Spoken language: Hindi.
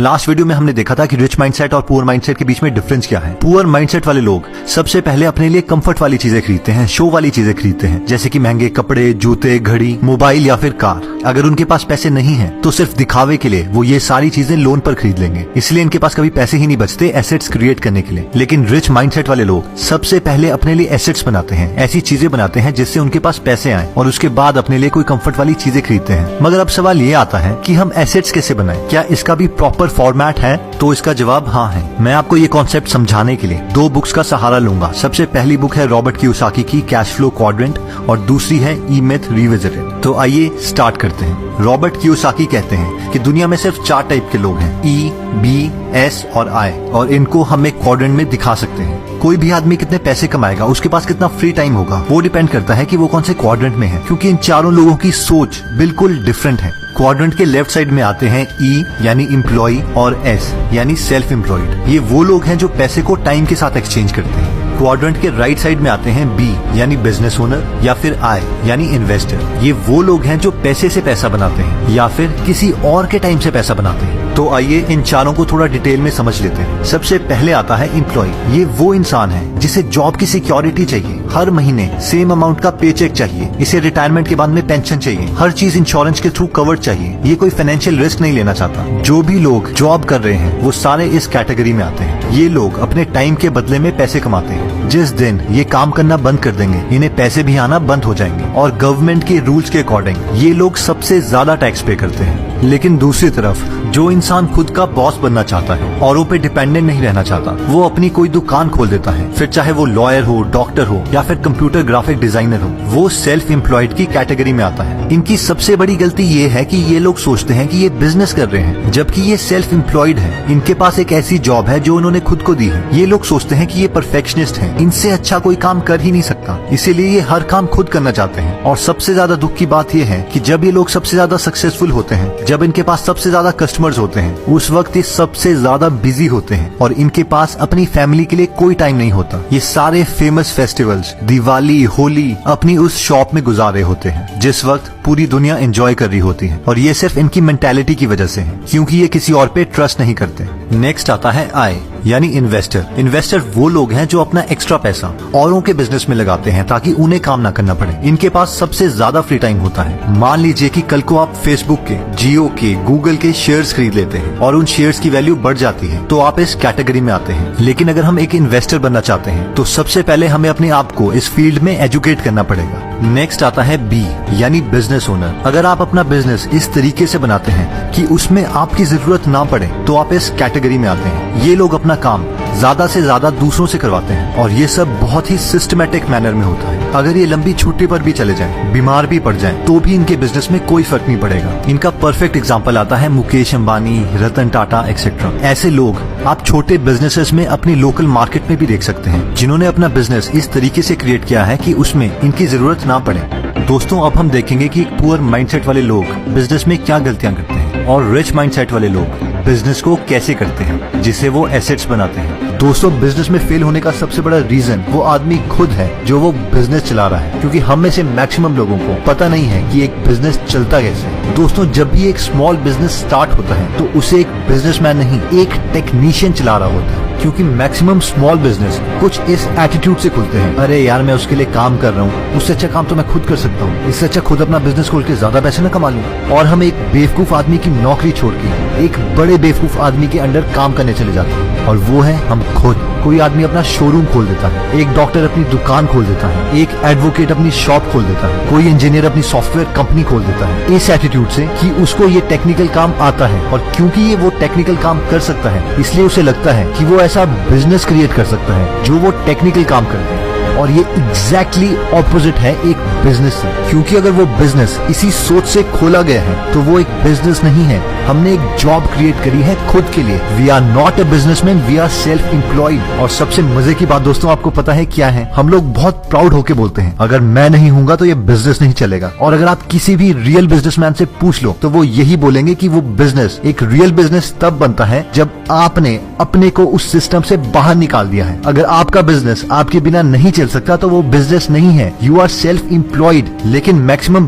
लास्ट वीडियो में हमने देखा था कि रिच माइंडसेट और पुअर माइंडसेट के बीच में डिफरेंस क्या है। पुअर माइंडसेट वाले लोग सबसे पहले अपने लिए कंफर्ट वाली चीजें खरीदते हैं, शो वाली चीजें खरीदते हैं, जैसे कि महंगे कपड़े, जूते, घड़ी, मोबाइल या फिर कार। अगर उनके पास पैसे नहीं है तो सिर्फ दिखावे के लिए वो ये सारी चीजें लोन पर खरीद लेंगे, इसलिए इनके पास कभी पैसे ही नहीं बचते एसेट्स क्रिएट करने के लिए। लेकिन रिच माइंडसेट वाले लोग सबसे पहले अपने लिए एसेट्स बनाते हैं, ऐसी चीजें बनाते हैं जिससे उनके पास पैसे आए और उसके बाद अपने लिए कोई कंफर्ट वाली चीजें खरीदते हैं। मगर अब सवाल ये आता है कि हम एसेट्स कैसे बनाएं? क्या इसका भी प्रॉपर फॉर्मेट है? तो इसका जवाब हाँ है। मैं आपको ये कॉन्सेप्ट समझाने के लिए दो बुक्स का सहारा लूंगा। सबसे पहली बुक है रॉबर्ट कियोसाकी की कैश फ्लो क्वाड्रेंट और दूसरी है ई मिथ रिविजिटेड। तो आइए स्टार्ट करते हैं। रॉबर्ट कियोसाकी कहते हैं कि दुनिया में सिर्फ 4 टाइप के लोग हैं, ई, बी, एस और आई, और इनको हम एक क्वाड्रेंट में दिखा सकते हैं। कोई भी आदमी कितने पैसे कमाएगा, उसके पास कितना फ्री टाइम होगा, वो डिपेंड करता है कि वो कौन से क्वाड्रेंट में है, क्योंकि इन चारों लोगों की सोच बिल्कुल डिफरेंट है। क्वाड्रेंट के लेफ्ट साइड में आते हैं ई यानी एम्प्लॉय और एस यानी सेल्फ एम्प्लॉयड। ये वो लोग हैं जो पैसे को टाइम के साथ एक्सचेंज करते हैं। क्वाड्रेंट के राइट साइड में आते हैं बी यानी बिजनेस ओनर या फिर आई यानी इन्वेस्टर। ये वो लोग हैं जो पैसे से पैसा बनाते हैं या फिर किसी और के टाइम से पैसा बनाते हैं। तो आइए इन चारों को थोड़ा डिटेल में समझ लेते हैं। सबसे पहले आता है एम्प्लॉय। ये वो इंसान है जिसे जॉब की सिक्योरिटी चाहिए, हर महीने सेम अमाउंट का पे चेक चाहिए, इसे रिटायरमेंट के बाद में पेंशन चाहिए, हर चीज इंश्योरेंस के थ्रू कवर्ड चाहिए, ये कोई फाइनेंशियल रिस्क नहीं लेना चाहता। जो भी लोग जॉब कर रहे हैं वो सारे इस कैटेगरी में आते हैं। ये लोग अपने टाइम के बदले में पैसे कमाते हैं। जिस दिन ये काम करना बंद कर देंगे इन्हें पैसे भी आना बंद हो जाएंगे और गवर्नमेंट के रूल्स के अकॉर्डिंग ये लोग सबसे ज्यादा टैक्स पे करते हैं। लेकिन दूसरी तरफ जो इंसान खुद का बॉस बनना चाहता है, औरों पे डिपेंडेंट नहीं रहना चाहता, वो अपनी कोई दुकान खोल देता है, फिर चाहे वो लॉयर हो, डॉक्टर हो या फिर कंप्यूटर ग्राफिक डिजाइनर हो, वो सेल्फ एम्प्लॉयड की कैटेगरी में आता है। इनकी सबसे बड़ी गलती ये है कि ये लोग सोचते हैं कि ये बिजनेस कर रहे हैं, जबकि ये सेल्फ एम्प्लॉयड है। इनके पास एक ऐसी जॉब है जो उन्होंने खुद को दी है। ये लोग सोचते हैं कि ये परफेक्शनिस्ट हैं, इनसे अच्छा कोई काम कर ही नहीं सकता, इसीलिए ये हर काम खुद करना चाहते हैं। और सबसे ज्यादा दुख की बात ये है कि जब ये लोग सबसे ज्यादा सक्सेसफुल होते हैं, जब इनके पास सबसे ज्यादा कस्टमर्स होते हैं, उस वक्त ये सबसे ज्यादा बिजी होते हैं और इनके पास अपनी फैमिली के लिए कोई टाइम नहीं होता। ये सारे फेमस फेस्टिवल्स, दिवाली, होली अपनी उस शॉप में गुजार रहे होते हैं जिस वक्त पूरी दुनिया एंजॉय कर रही होती है। और ये सिर्फ इनकी मेंटालिटी की वजह से है, क्योंकि ये किसी और पे ट्रस्ट नहीं करते। नेक्स्ट आता है आई यानी इन्वेस्टर। इन्वेस्टर वो लोग हैं जो अपना एक्स्ट्रा पैसा औरों के बिजनेस में लगाते हैं ताकि उन्हें काम ना करना पड़े। इनके पास सबसे ज्यादा फ्री टाइम होता है। मान लीजिए कि कल को आप फेसबुक के, जियो के, गूगल के शेयर्स खरीद लेते हैं और उन शेयर्स की वैल्यू बढ़ जाती है, तो आप इस कैटेगरी में आते हैं। लेकिन अगर हम एक इन्वेस्टर बनना चाहते हैं तो सबसे पहले हमें अपने आप को इस फील्ड में एजुकेट करना पड़ेगा। नेक्स्ट आता है बी यानी बिजनेस ओनर। अगर आप अपना बिजनेस इस तरीके से बनाते हैं कि उसमें आपकी जरूरत ना पड़े तो आप इस कैटेगरी में आते हैं। ये लोग अपना काम ज्यादा से ज्यादा दूसरों से करवाते हैं और ये सब बहुत ही सिस्टमैटिक मैनर में होता है। अगर ये लंबी छुट्टी पर भी चले जाएं, बीमार भी पड़ जाएं, तो भी इनके बिजनेस में कोई फर्क नहीं पड़ेगा। इनका परफेक्ट एग्जांपल आता है मुकेश अंबानी, रतन टाटा एक्सेट्रा। ऐसे लोग आप छोटे बिजनेसेस में अपनी लोकल मार्केट में भी देख सकते हैं जिन्होंने अपना बिजनेस इस तरीके से क्रिएट किया है कि उसमें इनकी जरूरत ना पड़े। दोस्तों, अब हम देखेंगे कि पुअर माइंडसेट वाले लोग बिजनेस में क्या गलतियां करते हैं और रिच माइंडसेट वाले लोग बिजनेस को कैसे करते हैं जिसे वो एसेट्स बनाते हैं। दोस्तों, बिजनेस में फेल होने का सबसे बड़ा रीजन वो आदमी खुद है जो वो बिजनेस चला रहा है, क्योंकि हम में से मैक्सिमम लोगों को पता नहीं है कि एक बिजनेस चलता कैसे है। दोस्तों, जब भी एक स्मॉल बिजनेस स्टार्ट होता है तो उसे एक बिजनेसमैन नहीं, एक टेक्नीशियन चला रहा होता है, क्योंकि मैक्सिमम स्मॉल बिजनेस कुछ इस एटीट्यूड से खुलते हैं, अरे यार मैं उसके लिए काम कर रहा हूँ, उससे अच्छा काम तो मैं खुद कर सकता हूँ, इससे अच्छा खुद अपना बिजनेस खोल के ज्यादा पैसे न कमा लूं। और हम एक बेवकूफ आदमी की नौकरी छोड़ के एक बड़े बेवकूफ आदमी के अंडर काम करने चले जाते हैं, और वो है हम खुद। कोई आदमी अपना शोरूम खोल देता है, एक डॉक्टर अपनी दुकान खोल देता है, एक एडवोकेट अपनी शॉप खोल देता है, कोई इंजीनियर अपनी सॉफ्टवेयर कंपनी खोल देता है, इस एटीट्यूड से कि उसको ये टेक्निकल काम आता है, और क्योंकि ये वो टेक्निकल काम कर सकता है इसलिए उसे लगता है कि वो ऐसा बिजनेस क्रिएट कर सकता है जो वो टेक्निकल काम करते हैं। और ये एग्जैक्टली ऑपोजिट है एक बिजनेस से, क्योंकि अगर वो बिजनेस इसी सोच से खोला गया है तो वो एक बिजनेस नहीं है, हमने एक जॉब क्रिएट करी है खुद के लिए। We are not a businessman, we are self employed. और सबसे मजे की बात दोस्तों आपको पता है क्या है? हम लोग बहुत प्राउड होके बोलते हैं, अगर मैं नहीं हूंगा तो ये बिजनेस नहीं चलेगा। और अगर आप किसी भी रियल बिजनेसमैन से पूछ लो तो वो यही बोलेंगे कि वो बिजनेस, एक रियल बिजनेस तब बनता है जब आपने अपने को उस सिस्टम से बाहर निकाल दिया है। अगर आपका बिजनेस आपके बिना नहीं चल सकता तो वो बिजनेस नहीं है, यू आर सेल्फ एम्प्लॉयड। लेकिन मैक्सिमम